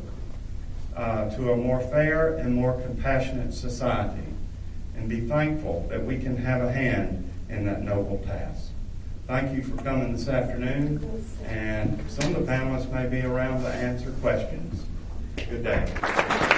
to a more fair and more compassionate society, and be thankful that we can have a hand in that noble task. Thank you for coming this afternoon, and some of the panelists may be around to answer questions. Good day.